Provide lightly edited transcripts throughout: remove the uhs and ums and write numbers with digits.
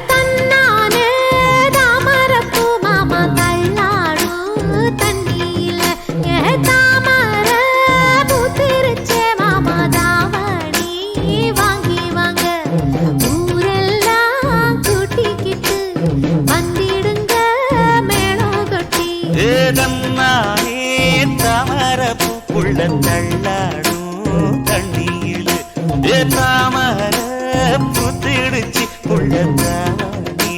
தன்னானே தாமரப்பூ மாமா தள்ளாடும் தண்ணியில தாமர பூத்திருச்சே மாமா தாவணி வாங்கி வாங்க ஊரெல்லாம் கூட்டிக்கிட்டு வந்திடுங்க மேளம் கொட்டி தன்னானே தாமரப்பூ புள்ள தள்ளாடும் தண்ணியில தாமர பூத்திடுச்சு புள்ள தாவணி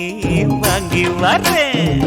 வாங்கி வரேன்.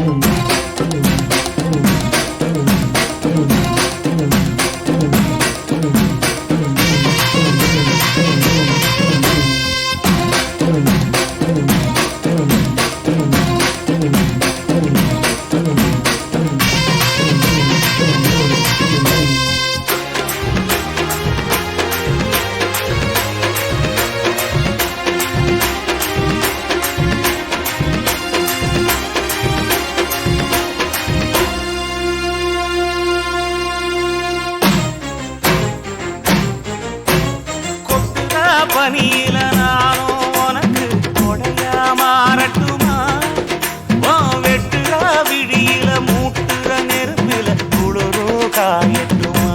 பனியில நானும் உனக்கு கொடையா மாறட்டுமா வெட்டுற விடியில மூட்டுற நெருப்பில குளிரோ காயட்டுமா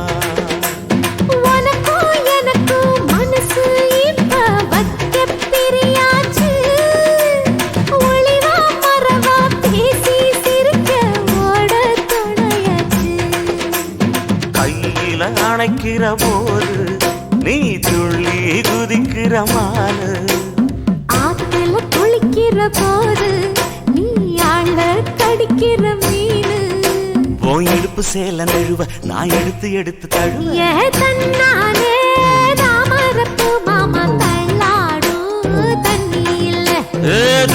உனக்கும் எனக்கும் மனசு இப்ப வைக்க பிரியாச்சு ஒளிவா மறவா பேசி சிரிக்க ஓட துணையாச்சு கையில அணைக்கிற போது நீ துள்ளி குதிக்கிற மானு ஆத்துல குளிக்கிற போது நீ ஆள கடிக்கிற மீனு போய் இடுப்பு சேல நழுவ நான் எடுத்து எடுத்து தழுவ தன்னானே தாமரப்பூ மாமா தள்ளாடும் தண்ணியில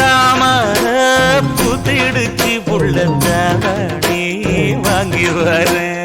தாமர பூத்திடுச்சு புள்ள தாவணி வாங்கி வரேன்.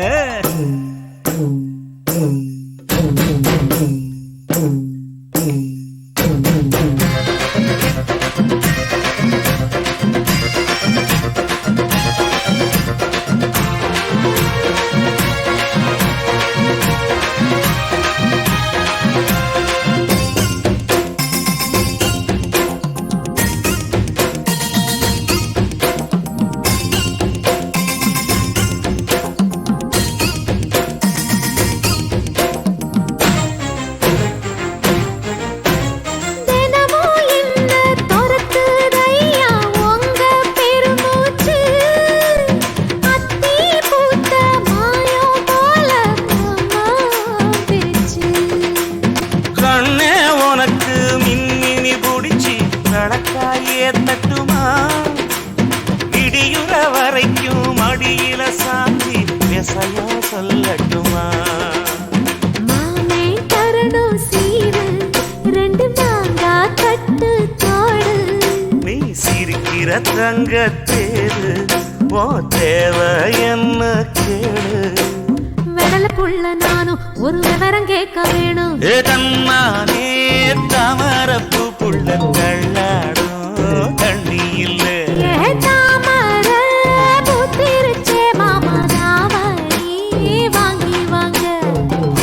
தட்டுமா இடியுற வரைக்கும் மடியில சாந்தி விசையா சொல்லட்டுமா மாமே தரணும் சீரு ரெண்டு மாங்கா கட்டு தோடு நீ சிரிக்கிற தங்க தேரு ஓ தேவை என்ன கேளு வெடல புள்ள நானும் ஒரு விவரம் கேட்க வேணும் தன்னானே தாமரப்பூ புள்ள தள்ளாடும் தண்ணியில தாமர பூத்திருச்சே மாமா தாவணி வாங்கி வாங்க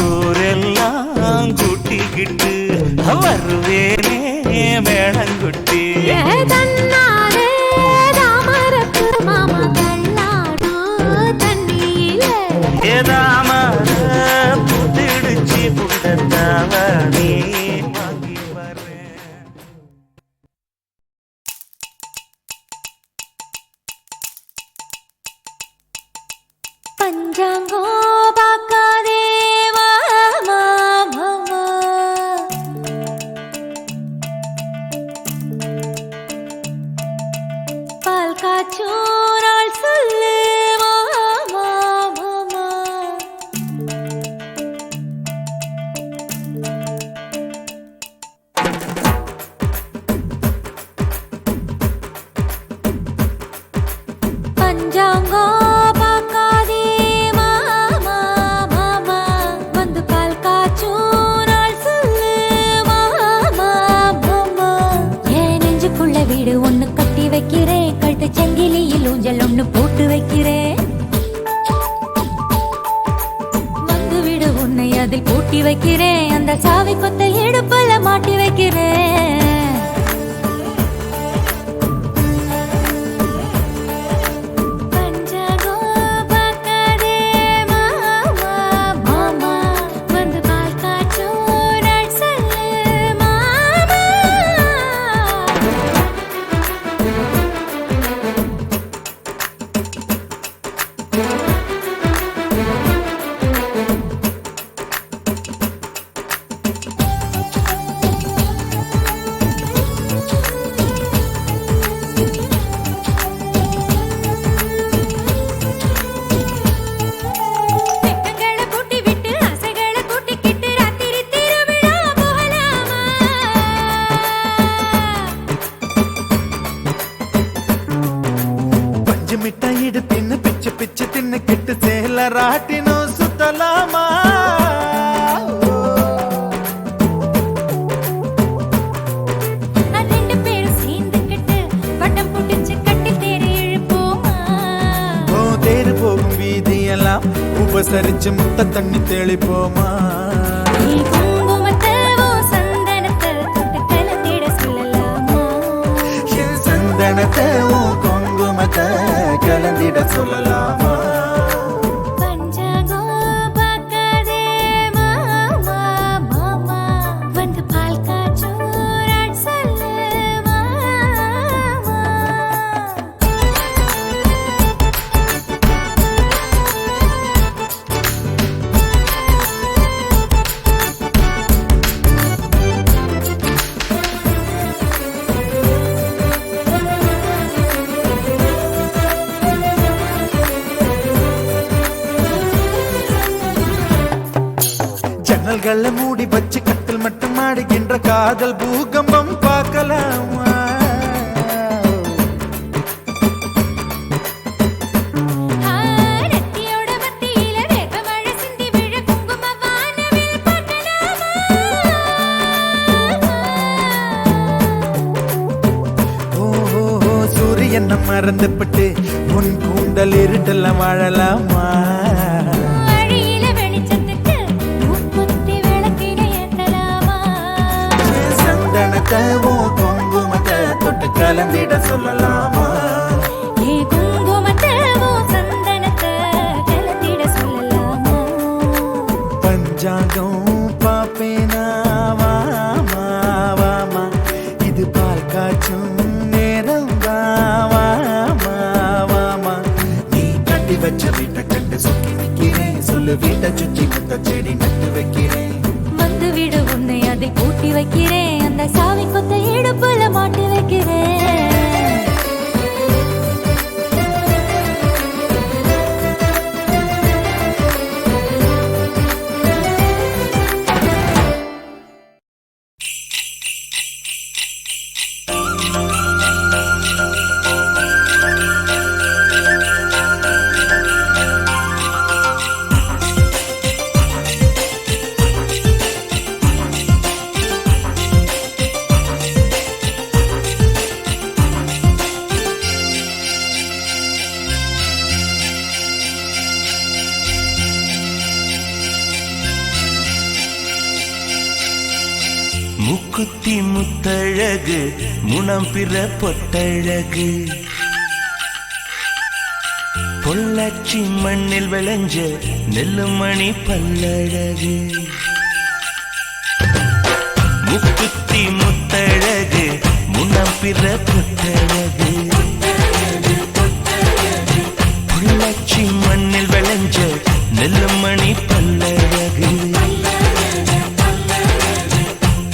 ஊரெல்லாம் கூட்டிக்கிட்டு வருவேனே மேளங்குட்டி தன்னானே தாமரப்பூ மாமா தள்ளாடும் தண்ணியில தாமர பூத்திடுச்சு புள்ள தாவணி வாங்கி வரேன். பஞ்சாங்கோ பார்க்காதே மாமா மாமா பால் காய்ச்சும் நாள் சொல்லு மாமா மாமா பஞ்சாங்கோ பார்க்காதே மாமா மாமா வந்து பால் காய்ச்சும் நாள் சொல்லு மாமா மாமா என் நெஞ்சுக்குள்ள வீடு ஒண்ணு கட்டி வைக்கிறேன் கழுத்து சங்கிலியில் ஊஞ்சல் ஒண்ணு போட்டு வைக்கிறேன் வந்து விடு உன்னை அதில் பூட்டி வைக்கிறேன் அந்த சாவி கொத்த இடுப்புல மாட்டி வைக்கிறேன் ராட்டினம் சுத்தலாமா ரெண்டு பேரும் சேர்ந்துக்கிட்டு வட்டம் புடிச்சு கட்டி தேடி இழுப்போமா ஓ தேரு போகும் வீதியெல்லாம் உபசரிச்சு முத்த தண்ணி தெளிப்போமா நீ குங்குமத்தை உன் சந்தனத்தை தொட்டு கலந்திட சொல்லலாமா என் சந்தனத்தை உன் குங்குமத்தை கலந்திட சொல்லலாமா பஞ்சாங்கம் பார்க்காதே மாமா மாமா வந்து பால் காய்ச்சும் ராட் சொல்லு மாமா ஜன்னல்கள மூடி வச்சு கட்டில் மட்டும் ஆடுகின்ற காதல் பூகம்பம் பார்க்கலாமா நெத்தியோட மத்தியில வேப்பமழை சிந்தி விழ குங்கும வானவில் பார்க்கலாமா ஓ சூரியன் மறந்துபட்டு உன் கூந்தல் இருட்டெல்லாம் வாழலாமா வழியில வெளிச்சத்துக்கு மூக்குத்தி விளக்கினை ஏத்தலாமா சந்தனத்தை உன் குங்குமத்தை தொட்டு கலந்திட சொல்லலாமா ஏ குங்குமத்தை உன் சந்தனத்தை கலந்திட சொல்லலாமா பஞ்சாங்கம் பாப்பேனா வாமா வாமா இது பால் காய்ச்சும் நேரம் வாமா வாமா நீ கட்டி வச்ச வீட்டை கண்டு சுத்தி வைக்கிறேன் சொல்லு வீட்டை சுற்றி முத்த செடி நட்டு வைக்கிறேன் வந்து விடு உன்னை அதை கூட்டி வைக்கிறேன் அந்த சாவி கொத்த இடுப்புல மாட்டி வைக்கிறேன் முக்குத்தி முத்தழகு முனம் பிற பொட்டழகு பொள்ளாச்சி மண்ணில் விளைஞ்ச நெல்லுமணி பல்லழகு முக்குத்தி முத்தழகு முனம் பிற பொட்டழகு பொள்ளாச்சி மண்ணில் விளைஞ்ச நெல்லுமணி பல்லழகு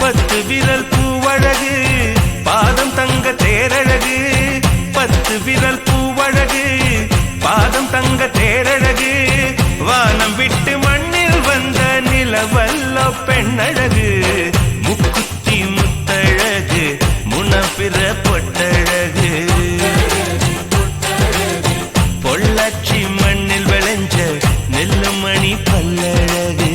பத்து விரல் பூவழகு பாதம் தங்க தேரழகு பத்து விரல் பூவழகு பாதம் தங்க தேரழகு வானம் விட்டு மண்ணில் வந்த நிலவல்ல பெண்ணழகு முக்குத்தி முத்தழகு முனப்பிற பொட்டழகு பொள்ளாச்சி மண்ணில் விளைஞ்ச நெல்லுமணி பல்லழகு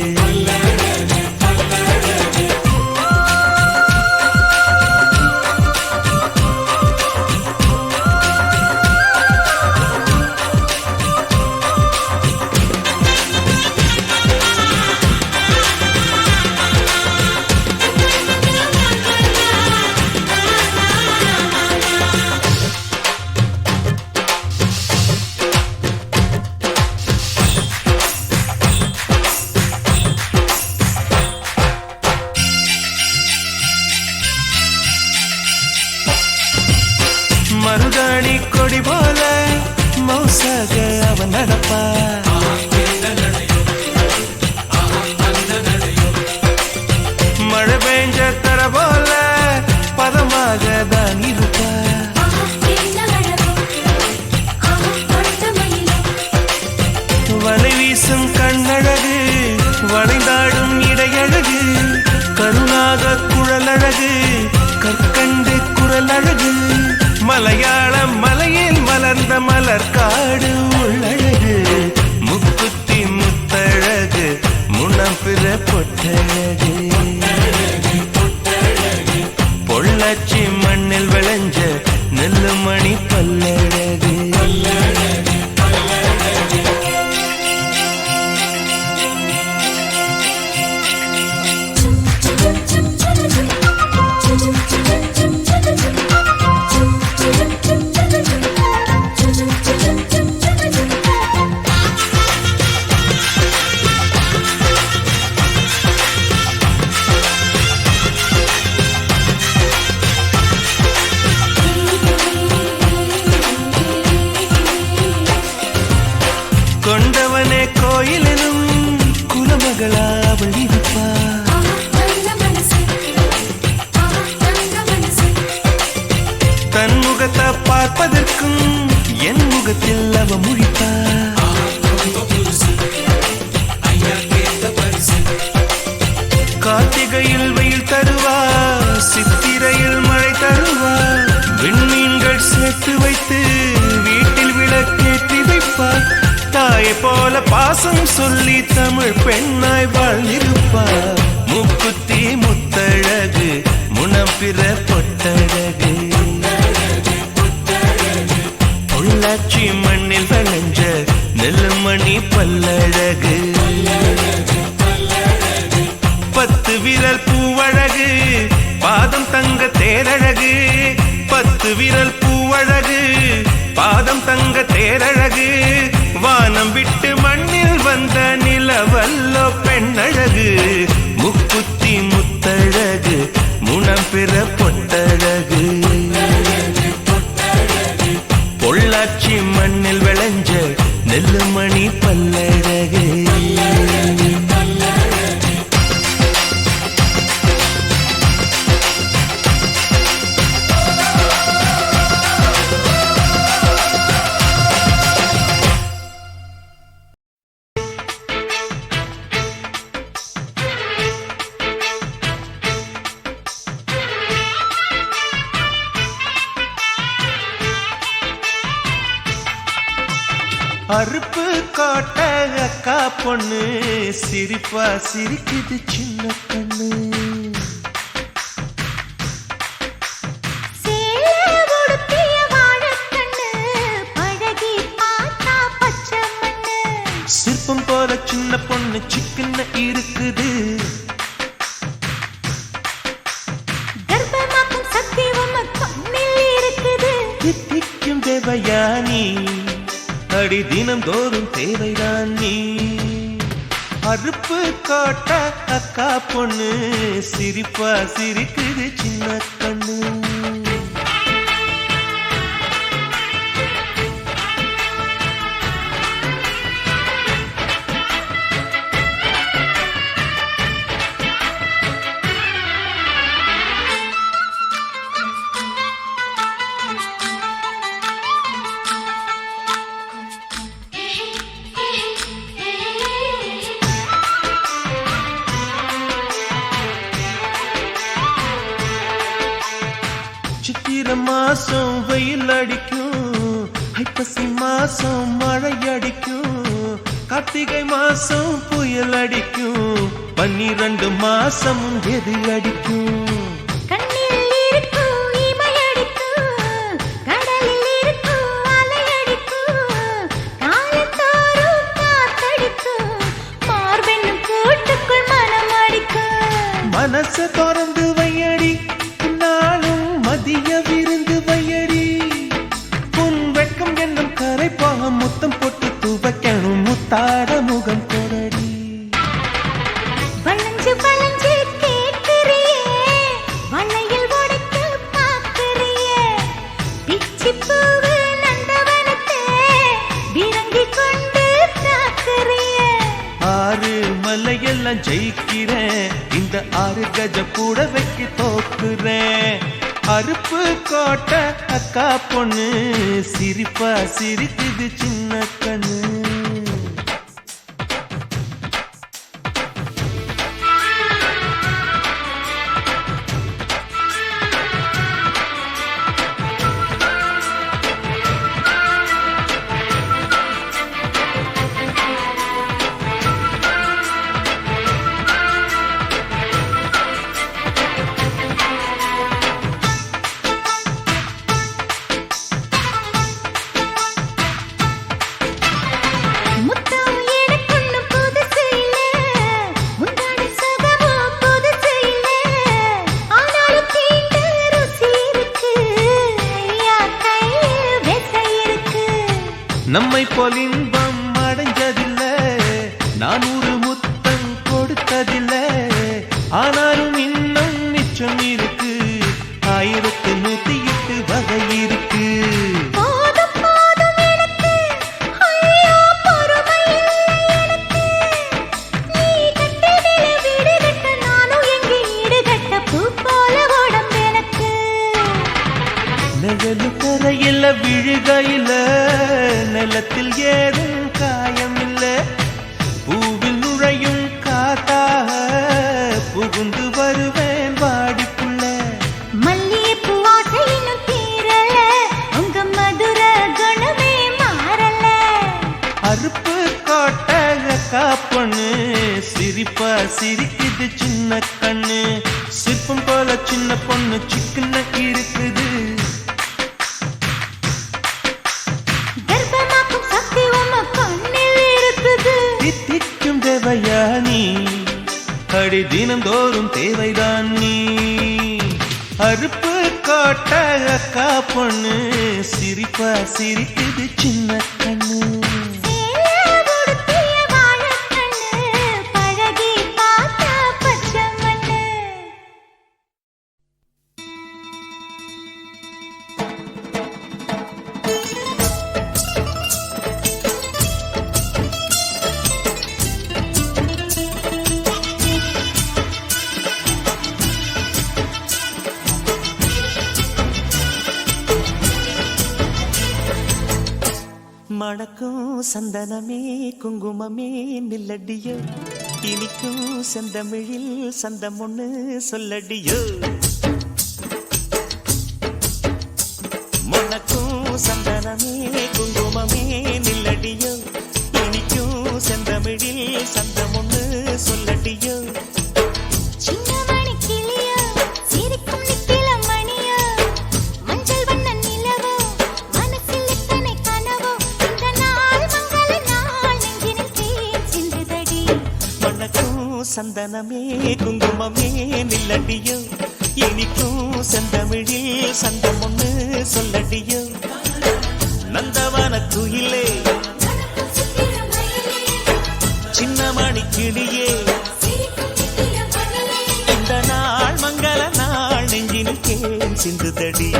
மருதாணி கொடி போல மௌசாக அவன் நடப்பா மழை பெஞ்ச தர போல பதமாக தான் இருப்பா வலை வீசும் கண்ணழகு வளைந்தாடும் இடையழகு கருணாக குழலழகு கற்கண்டு குரலழகு மலையாள மலையில் மலர்ந்த மலர் காடு உள்ளழகு முக்குத்தி நெல்லுமணி பல்லழகு. கொண்டவனே கோயிலிலும் குலமகளா அவள் இருப்பா. தன் முகத்தை பார்ப்பதற்கும் என் முகத்தில் அவ முழிப்பா. கார்த்திகையில் வெயில் தருவா, சித்திரையில் மழை தருவா. விண்மீன்கள் சேர்த்து வைத்து வீட்டில் விளக்கேற்றி வைப்பார். தாயை போல பாசம் சொல்லி தமிழ் பெண்ணாய் வாழ்ந்திருப்பார். முக்குத்தி முத்தழகு முனம் பிற பொட்டழகு. பொள்ளாச்சி மண்ணில் விளைஞ்ச நெல்லுமணி பல்லழகு. 10 விரல் பூவழகு பாதம் தங்க தேரழகு. 10 விரல் பூவழகு பாதம் தங்க தேரழகு. வானம் விட்டு மண்ணில் வந்த நிலவல்லோ பெண்ணழகு. முக்குத்தி முத்தழகு முனம் பிற பொட்டழகு. பொள்ளாச்சி மண்ணில் விளைஞ்ச நெல்லுமணி பல்லழகு. அறுப்பு கோட்டை அக்கா பொண்ணு சிரிப்பா சிரிக்குது சின்ன கண்ணு. சிற்பம் போல சின்ன பொண்ணு சிக்கன இருக்குது. தித்திக்கும் தேவயானி அடி தினம் தோறும் தேவைதான் நீ. அறுப்பு கோட்டை அக்கா பொண்ணு சிரிப்பா சிரிக்குது சின்ன கண்ணு. சித்திரை மாசம் வெயில் அடிக்கும், ஐப்பசி மாசம் மழை அடிக்கும், கார்த்திகை மாசம் புயல் அடிக்கும், 12 மாசம் எது அடிக்கும். மனச திறந்து வையடி நாளும் மதிய விருந்து வையடி. உன் வெட்கம் என்னும் கரைப்பாக முத்தம் போட்டு துவைக்கணும் முத்தாட முகம் கொடடி. வளைஞ்சு வளைஞ்சு கேட்கிறியே, வளையல் உடைத்து பார்க்கிறியே. பிச்சி பூவு நந்தவனத்தே விரங்கி கொண்டு தாக்குறியே. 6 மலையெல்லாம் ஜெயிக்கிறேன், இந்த 6 கஜ கூட வைக்க தோக்குறேன். அறுப்பு கோட்டை அக்கா பொண்ணு சிரிப்பா சிரிக்குது சின்ன கண்ணு. நம்மை போல் இன்பம் அடைஞ்சதில்லை, நான் ஒரு முத்தம் கொடுத்ததில்லை. ஆனாலும் இன்னும் மிச்சம் இருக்கு, 1108 வகை இருக்கு. கரையில விழுகையில நிலத்தில் ஏதும் காயம் இல்ல, பூவில் நுழையும் காத்தாக புகுந்து வருவேன் வாடிக்குள்ள. மல்லிகைப்பூ வாசையினும் தீரல, உங்க மதுர குணமே மாறல. அறுப்பு கோட்டக காப்பண்ணு சிரிப்பா சிரிக்குது சின்ன கண்ணு, சிற்பம் போல சின்ன பொண்ணு சிக்கன இருக்குது. தித்திக்கும் தேவையா நீ, அடி தினந்தோறும் தேவைதான் நீ. அறுப்பு கோட்டக காப்பண்ணு சிரிப்பா சிரிக்குது சின்ன கண்ணு. மணக்கும் சந்தனமே குங்குமமே நில்லடியோ, இனிக்கும் செந்தமிழில் சந்தம் ஒண்ணு சொல்லடியோ. மணக்கும் சந்தனமே குங்குமமே நில்லடியோ, இனிக்கும் செந்தமிழில் சந்தம் ஒண்ணு சொல்லடியோ. சந்தனமே குங்குமமே நில்லடியோ, இனிக்கும் செந்தமிழில் சந்தம் ஒண்ணு சொல்லடியோ. நந்தவன குயிலே சின்னமணி கிளியே, இந்த நாள் மங்கள நாள் நெஞ்சினில் கேன் சிந்துதடி.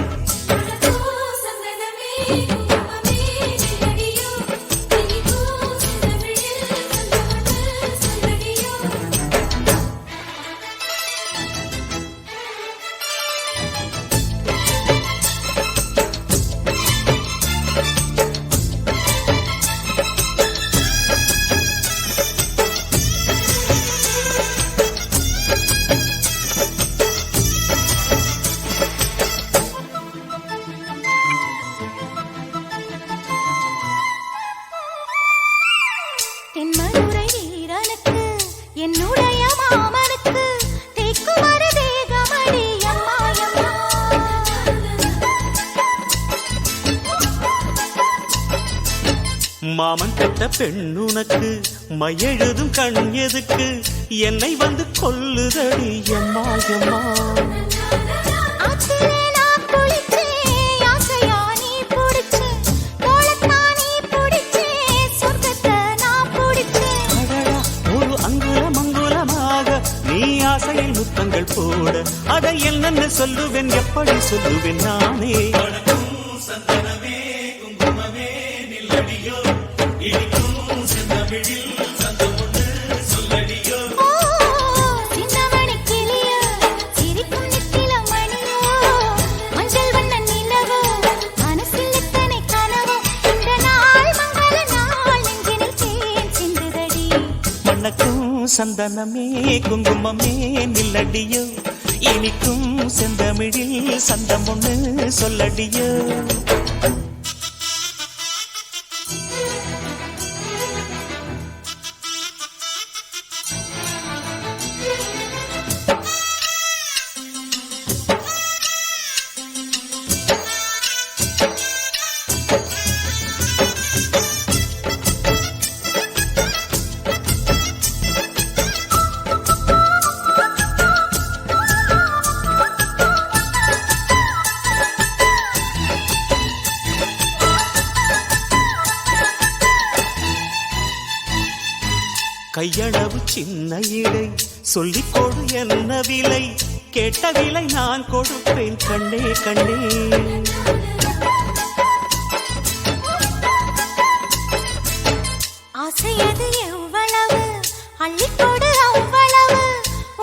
மாமன் பெற்ற பெண்ணுனக்கு மையெழுதும் கண் எதுக்கு, என்னை வந்து கொல்லுதடி எம்மா எம்மா. ஒரு அங்குலம் அங்குலமாக நீ ஆசையில் முத்தங்கள் போட, அதை என்னென்ன சொல்லுவேன் எப்படி சொல்லுவேன் நானே. சந்தனமே குங்குமமே நில்லடியோ, இனிக்கும் செந்தமிழில் சந்தம் ஒண்ணு சொல்லடியோ. கையளவு சின்ன இடை சொல்லிக் கொடு என்ன விலை கேட்ட விலை நான் கொடுப்பேன் கண்ணே கண்ணே ஆசையது எவ்வளவு அள்ளிக்கொடு அவ்வளவு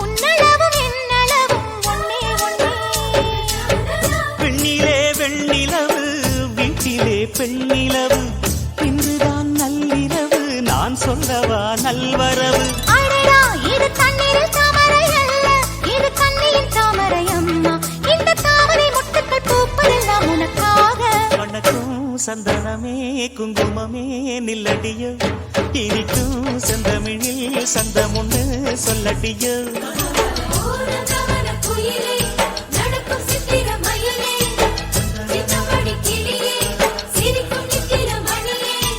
உன்னளவும் என்னளவும் ஒன்னே ஒன்னே பெண்ணிலே வெண்ணிலவு வீட்டிலே பெண்ணிலவு இன்றுதான் நள்ளிரவு நான் சொல்லவா நல்வரவு அடடா இது தண்ணீரில் தாமரை அல்ல இது கண்ணியின் தாமரை அம்மா இந்த தாமரை முட்டுக்கள் பூப்பதெல்லாம் உனக்காக வணக்கம் சந்தனமே குங்குமமே நில்லடியோ இனிக்கும் செந்தமிழில் சந்தமுன்னு சொல்லடியோ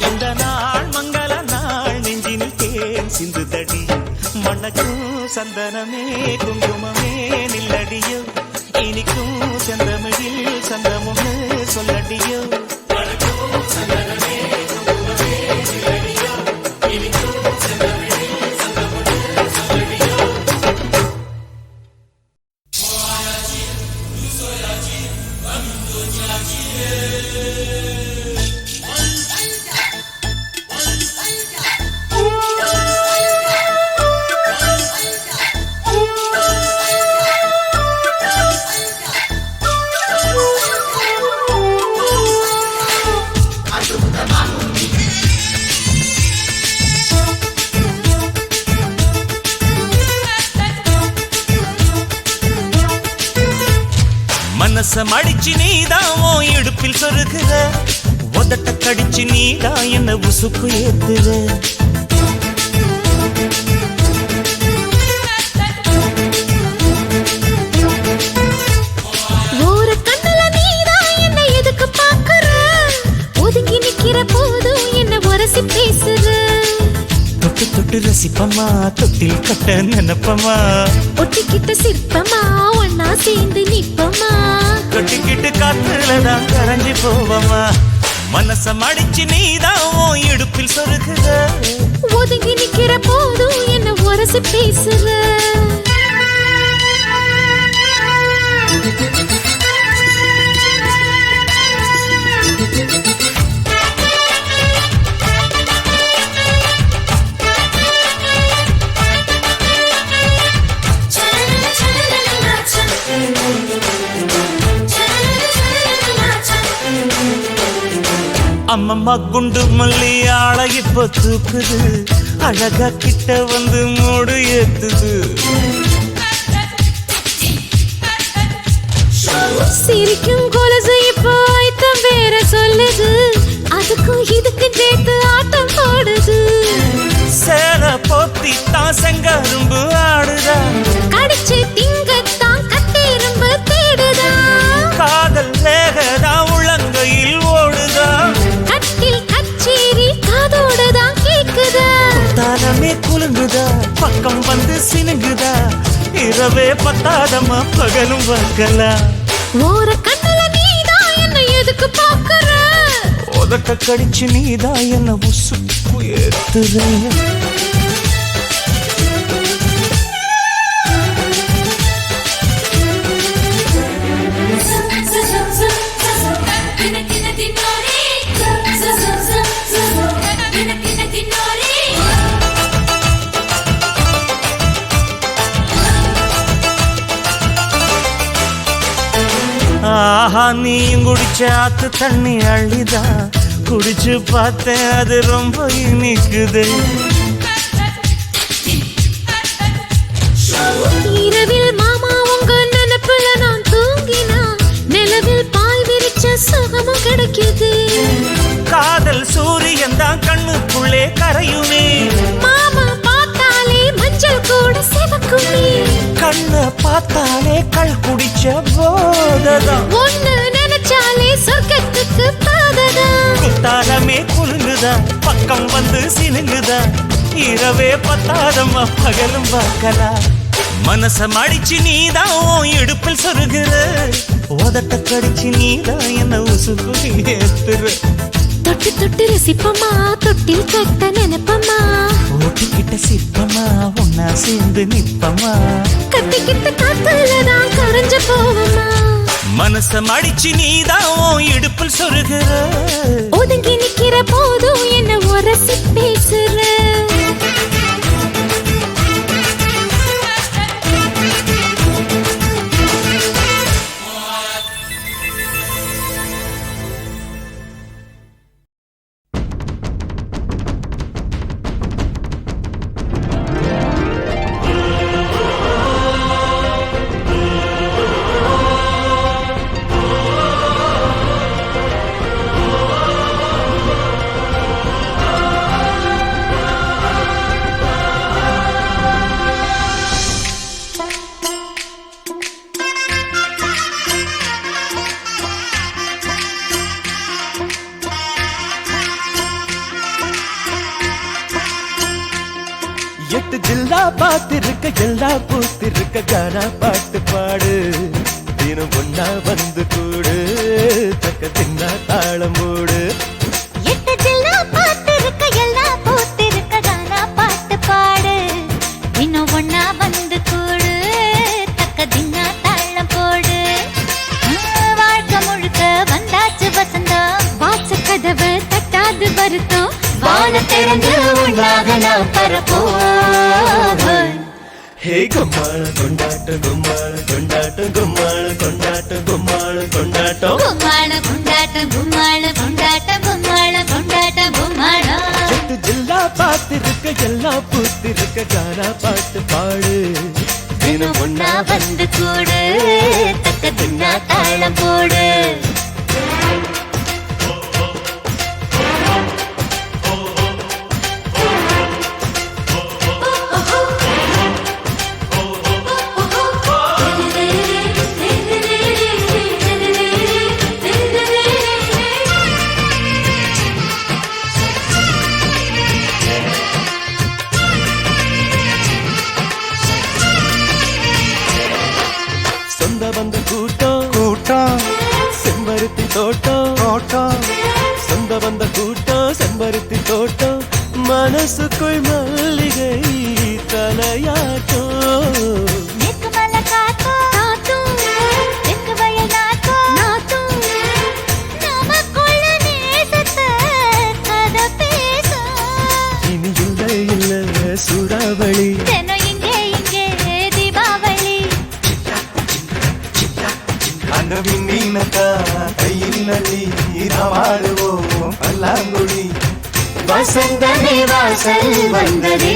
இந்த நாள் மங்கள நாள் நெஞ்சினில் தேன் சிந்துதடி மணக்கும் சந்தனமே குங்குமமே நில்லடியோ இனிக்கும் செந்தமிழில் சந்தமுன்னு சொல்லடியோ மனசம் அடிச்சு நீதான் உன் இடுப்பில் சொருகுற உதட்ட கடிச்சு நீதான் என்ன உசுப்பு ஏத்துற ஒரு கண்ணுல நீதான் என்ன எதுக்கு பாக்குற ஒதுங்கி நிக்கிற போதும் என்ன உரசி பேசுற தொட்டு தொட்டு ரசிப்பமா தொட்டில் கட்ட நினைப்பமா ஒட்டிக்கிட்ட சிற்பமா ஒன்னா சேர்ந்து நிப்பமா தொட்டிக்கிட்டு காத்துலதான் கரைஞ்சு போவமா மனசம் அடிச்சு நீதான் உன் இடுப்பில் சொருகுற ஒதுங்கி நிக்கிற போதும் என்ன உரசி பேசுற அம்மம்மா குண்டு மல்லி ஆளை இப்ப தூக்குது அழகா கிட்ட வந்து மூடு ஏத்துது சிரிக்கும் கொலசு இப்போ ஐத்தம் வேற சொல்லுது அதுக்கும் இதுக்கு சேர்த்து ஆட்டம் போடுது சேல போத்தி தான் செங்கரும்பு ஆடுதா கடிச்சு திங்கத்தான் கட்டெரும்பு தேடுதா காதல் வேகதா உள்ளங்கையில் ஓடுதா கட்டில் கச்சேரி காதோடுதான் கேக்குதா தானமே குலுங்குதா பக்கம் வந்து சினுங்குதா இரவே பத்தாதமா பகலும் பார்க்கலா ஓர கண்ணுல நீதான் என்ன எதுக்கு பாக்குற உதட்ட கடிச்சு நீதான் என்ன உசுப்பு ஏத்துற ஆஹா நீயும் குடிச்ச ஆத்து தண்ணி அள்ளிதா குடிச்சு பார்த்தேன் அது ரொம்ப இனிக்குது இரவில் மாமா உங்க நினைப்புல நான் தூங்கினா நிலவில் பாய் விரிச்ச சுகமும் கிடைக்குது காதல் சூரியன் தான் கண்ணுக்குள்ளே கரையுமே மாமா பார்த்தாலே மஞ்சள் கூட சிவக்குமே கண்ணை பார்த்தாலே கள் குடிச்ச போததான் ஒண்ணு நினைச்சாலே சொர்க்கத்துக்கு பாததான் குத்தாலமே குலுங்குதா பக்கம் வந்து சினுங்குதா இரவே பத்தாதம்மா பகலும் பார்க்கலா மனசம் அடிச்சு நீதான் உன் இடுப்பில் சொருகுற உதட்ட கடிச்சு நீதான் என்ன உசுப்பு ஏத்துற தொட்டு தொட்டு ரசிப்பமா தொட்டில் கட்ட நினைப்பமா ஓட்டிக்கிட்ட சிற்பமா ஒன்னா சேர்ந்து நிப்பமா கட்டிக்கிட்ட காத்துலதான் கரைஞ்சு போவமா மனச மடிச்சு நீதான் உன் இடுப்பில் சொருகிற ஒதுங்கி நிக்கிற போதும் என்ன உரசி பேசுற எட்டு ஜில்லா பாத்திருக்க எல்லா பூத்திருக்க கானா பாட்டு பாடு தினம் ஒன்னா வந்து கூடு தக்க தின்னா தாளம் போடு எட்டு ஜில்லா பாத்திருக்க எல்லா பூத்திருக்க கானா பாட்டு பாடு இன்னும் ஒன்னா வந்து கூடு தக்க தின்னா தாளம் போடு வாழ்க்கை முழுக்க வந்தாச்சு வசந்தம் வாச கதவு தட்டாது வருத்தம் வான திறந்து உண்டாக நாம் பரப்போம் ஹே கும்மாள கொண்டாட்டம் கும்மாள கொண்டாட்டம் கும்மாள கொண்டாட்டம் கும்மாள கொண்டாட்டம் கும்மாள கொண்டாட்டம் கும்மாள கொண்டாட்டம் கும்மாள கொண்டாட்டம் கும்மாளம் எட்டு ஜில்லா பாத்திருக்க எல்லா பூத்திருக்க கானா பாட்டு பாடு தினம் ஒன்னா வந்து கூடு தக்க தின்னா தாளம் போடு சொந்த வந்த கூட்டம் கூட்டம் செம்பருத்தி தோட்டம் தோட்டம் சொந்த வந்த கூட்டம் செம்பருத்தி தோட்டம் மனசுக்குள் மல்லிகை தலையாட்டம் நேக்கு மலை காத்தும் காத்தும் தெற்கு வயல் நாட்டும் நாட்டும் நமக்குள்ள நேசத்தை கதை பேசும் இனி இல்லை இல்லை சூறாவளி தினம் இங்கே இங்கே தீபாவளி அந்த விண்ணீனக்கா கையில் நதி நாடுவோம் பல்லாங்குழி வசந்தமே வாசல் வந்ததே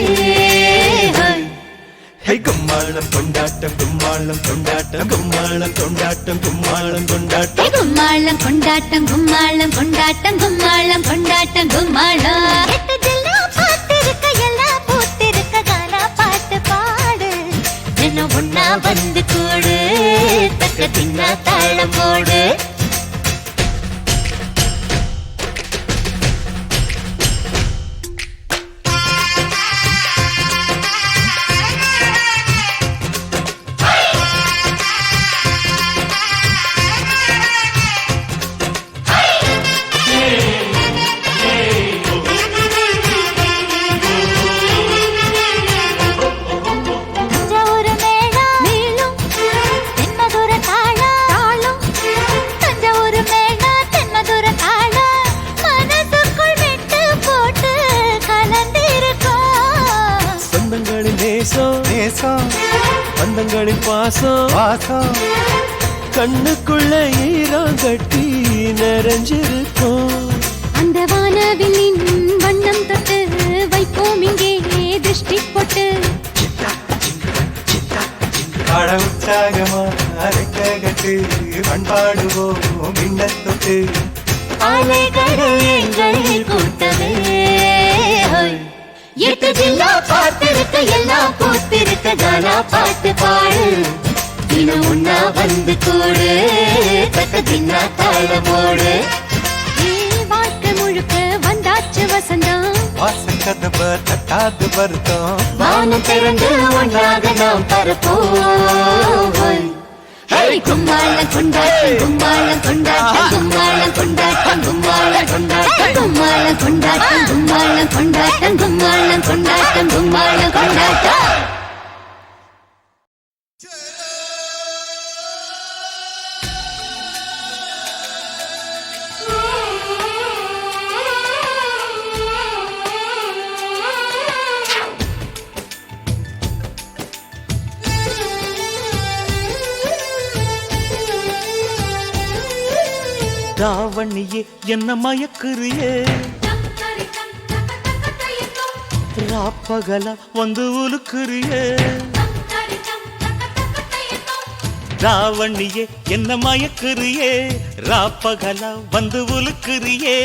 ஹே கும்மாளம் கொண்டாட்டம் கும்மாளம் கொண்டாட்டம் கும்மாளம் கொண்டாட்டம் கும்மாளம் கொண்டாட்டம் கும்மாளம் கொண்டாட்டம் கும்மாளம் கொண்டாட்டம் கும்மாளம் கொண்டாட்டம் கும்மாளம் எட்டு ஜில்லா பாத்திருக்க எல்லா பூத்திருக்க கானா பாட்டு பாடு தினம் ஒன்னா வந்து கூடு தக்க தின்னா தாளம் போடு தஞ்சாவூர் மேளம் மேலும் தென்மதுர தாளம் தாளம் தஞ்சாவூர் மேளம் தென்மதுர தாளம் மனசுக்குள் விட்டு போட்டு கலந்திருக்கோம் சொந்தங்களின் நேசம் நேசம் பந்தங்களின் பாசம் பாசம் கண்ணுக்குள்ள ஈரம் கட்டி நிறைஞ்சிருக்கும் அந்த வானவில்லின் வண்ணம் தொட்டு வைப்போம் இங்கே திருஷ்டி போட்டு பட உற்சாகமா அரைக்க கட்டு பண்பாடுவோம் மின்னத்தொட்டு அலைகள் எங்கள் கூட்டமே எட்டு ஜில்லா பார்த்திருக்க எல்லாம் பூத்திருக்க கானா பாட்டு பாடு தினம் உண்ணா வந்து கூடு தக்க தின்னா தாளமோடு வாழ்க்கை முழுக்க வந்தாச்சு வசந்தம் வாசக்கதவ தட்டாது வருத்தம் வானம் திறந்து ஒன்றாக நாம் பரப்போம் கும்மாளம் கொண்டாட்டம் கும்மாளம் கொண்டாட்டம் கும்மாளம் கொண்டாட்டம் கும்மாளம் கொண்டாட்டம் கும்மாளம் கொண்டாட்டம் கும்மாளம் கொண்டாட்டம் கும்மாளம் கொண்டாட்டம் கும்மாளம் கொண்டாட்டம். தாவணியே என்ன மயக்குறியே ராப்பகல வந்து உலுக்குறியே தாவணியே என்ன மயக்குறியே ராப்பகல வந்து உலுக்குறியே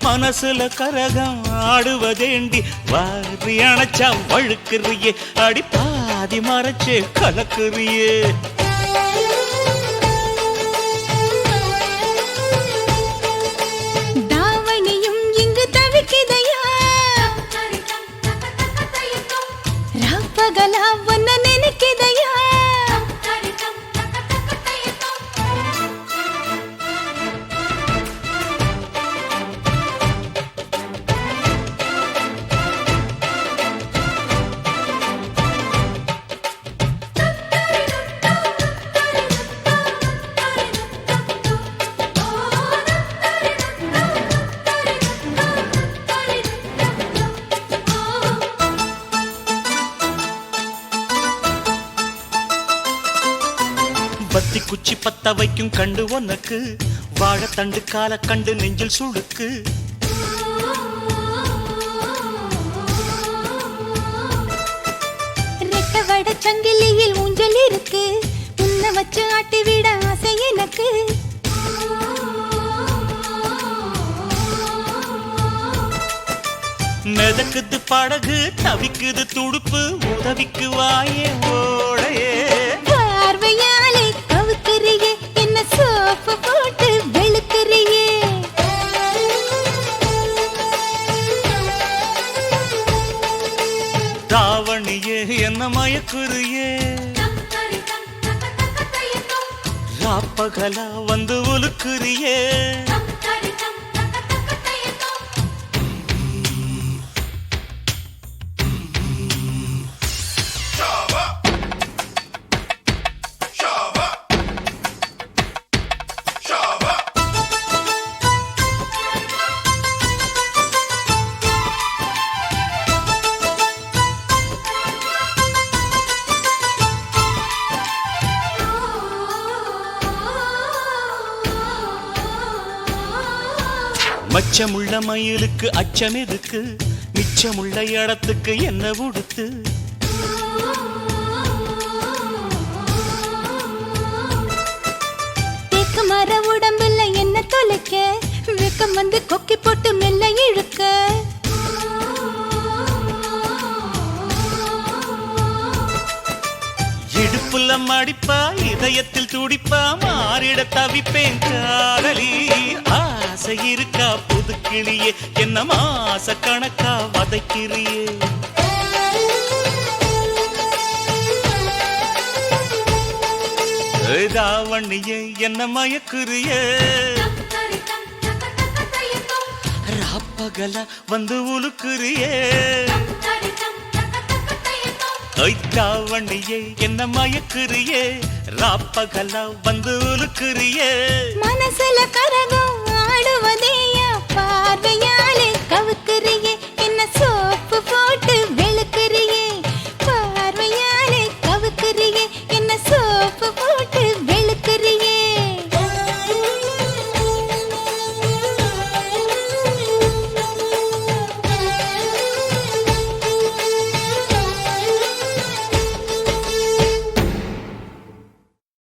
மனசுல கரகம் ஆடுவதேண்டி வாரி அணைச்சா வழுக்குறியே அடி பாதி மறைச்சே கலக்குறியே பத்தி குச்சி பத்த வைக்கும் கண்டு உனக்கு வாழைத்தண்டு கால கண்டு நெஞ்சில் சுடுக்கு ரெட்ட வட சங்கிலியில் ஊஞ்சல் இருக்கு உன்னை வச்சு ஆட்டி விட ஆசை எனக்கு மிதக்குது படகு தவிக்குது துடுப்பு உதவிக்கு வாயே ஓடையே பார்வையாலே கவுக்குறியே என்ன சோப்பு போட்டு வெளுக்குறியே தாவணியே என்ன மயக்குறியே ராப்பகலா வந்து உலுக்குறியே மச்சமுள்ள மயிலுக்கு அச்சம் எதுக்கு மிச்சமுள்ள இடத்துக்கு என்ன உடுத்து தேக்க மர உடம்புல என்ன தொலைக்க வெக்கம் வந்து கொக்கி போட்டு மெல்ல இழுக்க இடுப்புல மடிப்பா இதயத்தில் துடிப்பா மாறிட தவிப்பேன் காதலி ஆசை இருக்கா புதுக்கிளியே என்ன மாச கணக்கா வதைக்கிறியே தாவணியே என்ன மயக்குறியே ராப்பகல வந்து உலுக்குறியே தாவணியே என்ன மயக்குறியே ராப்பகல வந்து உலுக்குறியே மனசுல கரகம் ஆடுவதேயா பார்வையா